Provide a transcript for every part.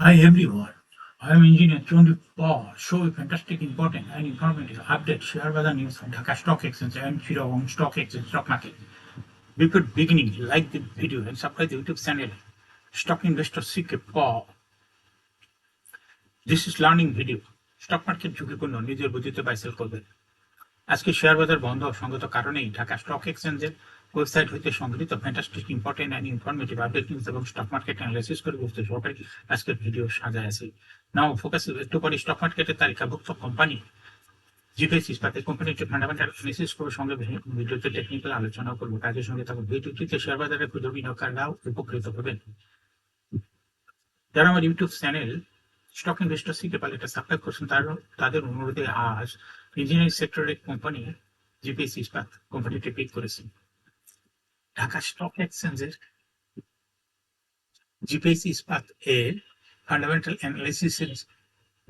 Hi everyone, I am Engineer Chandip Paul. Show a fantastic, important and informative update share weather news from Dhaka Stock Exchange and Chittagong Stock Exchange stock market. Before beginning, like the video and subscribe the YouTube channel Stock Investor CK Paul. This is learning video. Stock market ঝুঁকিপূর্ণ নিজের বুদ্ধিতে buy sell করবেন। আজকে share বাজার বন্ধ সঙ্গত কারণেই Dhaka stock এক্সচেঞ্জের ওয়েবসাইট হইতে সংগৃহীত fantastic important and informative update news এবং স্টক মার্কেট অ্যানালাইসিস করে বুঝতে সহকারে আজকের ভিডিও সাজায় আছে। নাও ফোকাস একটু পরে স্টক মার্কেটের তালিকাভুক্ত কোম্পানি জিপিএস ইস্পাতের কোম্পানির ফান্ডামেন্টাল অ্যানালাইসিস করে সঙ্গে ভিডিওতে টেকনিক্যাল আলোচনা করবো। কাজের সঙ্গে থাকুন। ভিডিওটিতে শেয়ার বাজারের ক্ষুদ্র বিনিয়োগকারীরাও উপকৃত হবেন। যারা আমার ইউটিউব চ্যানেল স্টক ইনভেস্টর শিখে পারে এটা সাবস্ক্রাইব করছেন তাদের অনুরোধে আজ ইঞ্জিনিয়ারিং সেক্টরের কোম্পানি জিপিএস ইস্পাত কোম্পানিটি পিক করেছে। ঢাকা স্টক এক্সচেঞ্জের জিপিএস ইস্পাত এর ফান্ডামেন্টাল অ্যানালাইসিস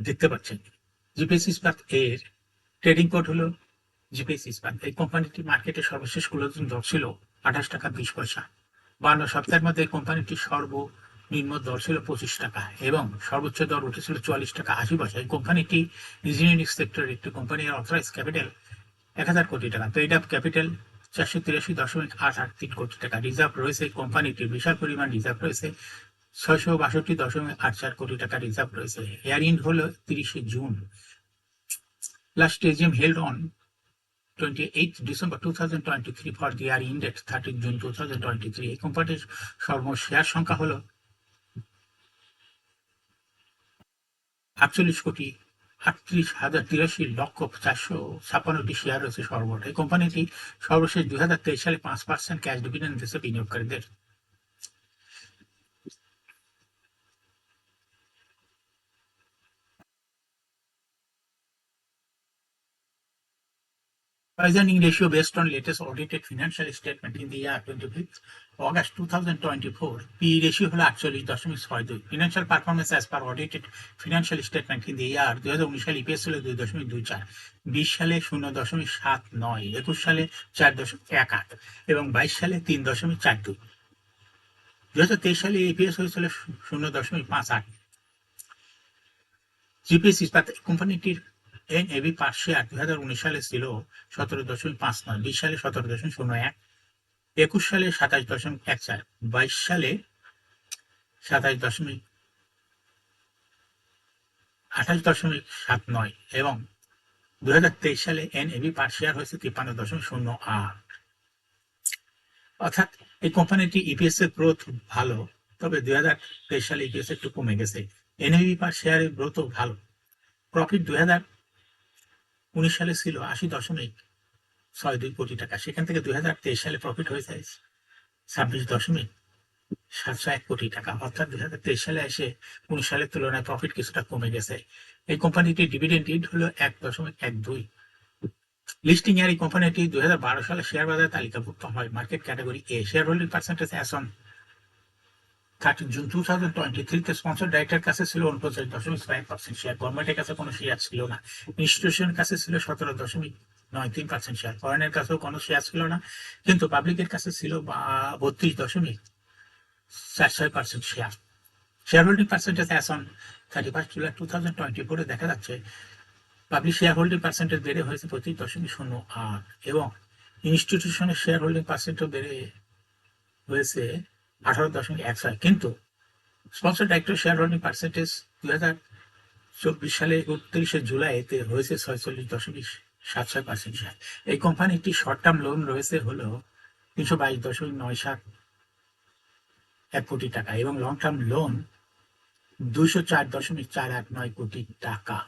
দেখতে পাচ্ছেন। জিপিএস ইস্পাত এর ট্রেডিং কোড হলো জিপিএস ইস্পাত। এই কোম্পানিটি মার্কেটে সর্বশেষ ক্লোজিং দর ছিল 28 টাকা 20 পয়সা। 52 সপ্তাহের মধ্যে কোম্পানিটির সর্বনিম্ন দর ছিল 25 টাকা এবং সর্বোচ্চ দর উঠেছিল 44 টাকা 80 পয়সা। এই কোম্পানিটি ইঞ্জিনিয়ারিং সেক্টরের একটি কোম্পানির অথরাইজ ক্যাপিটাল 1000 কোটি টাকা, পেইড আপ ক্যাপিটাল 483.883 কোটি টাকা। রিজার্ভ রয়েছে কোম্পানিটির বিশাল পরিমাণ রিজার্ভ রয়েছে 662.84 কোটি টাকা রিজার্ভ রয়েছে। এয়ার ইন্ড হলো 30 June. Last AGM held on 28 December 2023 for the year ended 30 June 2023. এই কোম্পানির শেয়ার সংখ্যা হলো 48,38,83,456টি শেয়ার রয়েছে সর্বমোট। এই কোম্পানিটি সর্বশেষ 2023 সালে 5% ক্যাশ ডিভিডেন্ড দিয়েছে বিনিয়োগকারীদের। Poisoning ratio based on latest audited financial statement in the year 25th August 2024. P ratio হলো 48.62। Financial performance as per audited financial statement in the year 2019 সালে EPS ছিল 2.24, 20 সালে 0.79, 21 সালে 4.18 এবং 22 সালে 3.42। 2023 সালে EPS হয়েছিল 0.58। জিপিএস ইস্পাত কোম্পানিটির এনএভি পার শেয়ার 2019 সালে ছিল 17.59, 20 সালে 17.01, 21 সালে 27.14, 22 সালে 28.79 এবং 2023 সালে এনএভি পার শেয়ার হয়েছে 53.08। অর্থাৎ এই কোম্পানিটি ইপিএস এর গ্রোথ ভালো, তবে 2023 সালে ইপিএস একটু কমে গেছে। এনএভি পার শেয়ারের গ্রোথও ভালো। প্রফিট 2019 সালে ছিল 80.62 কোটি টাকা, সেখান থেকে 2023 সালে প্রফিট হয়েছে 26.701 কোটি টাকা। অর্থাৎ 2023 সালে এসে 19 সালের তুলনায় প্রফিট কিছুটা কমে গেছে। এই কোম্পানিটির ডিভিডেন্ড ইল্ড হলো 1.12। লিস্টিং এর এই কোম্পানিটি 2012 সালে শেয়ার বাজারে তালিকাভুক্ত হয়। Market category A. Share holding percentage as on 30 June 2023 sponsor director কাছে ছিল 49.5% শেয়ার। গভর্নমেন্টের কাছে কোনো শেয়ার ছিল না। ইনস্টিটিউশনের কাছে ছিল 17.93% শেয়ার। ফরেনের কাছেও কোনো শেয়ার ছিল না, কিন্তু পাবলিকের কাছে ছিল 32.46% share. Share holding percentage as on 31 July 2024 দেখা যাচ্ছে পাবলিক শেয়ার হোল্ডিং পার্সেন্টেজ বেড়ে হয়েছে 25.08 এবং ইনস্টিটিউশনের শেয়ার হোল্ডিং পার্সেন্টও বেড়ে হয়েছে 18.16। কিন্তু sponsor director share holding percentage 2024 সালে 29 জুলাইতে হয়েছে 46.76% শেয়ার। এই কোম্পানিটি শর্ট টার্ম লোন রয়েছে হলো 322.97 কোটি টাকা এবং লং টার্ম লোন 204.489 কোটি টাকা।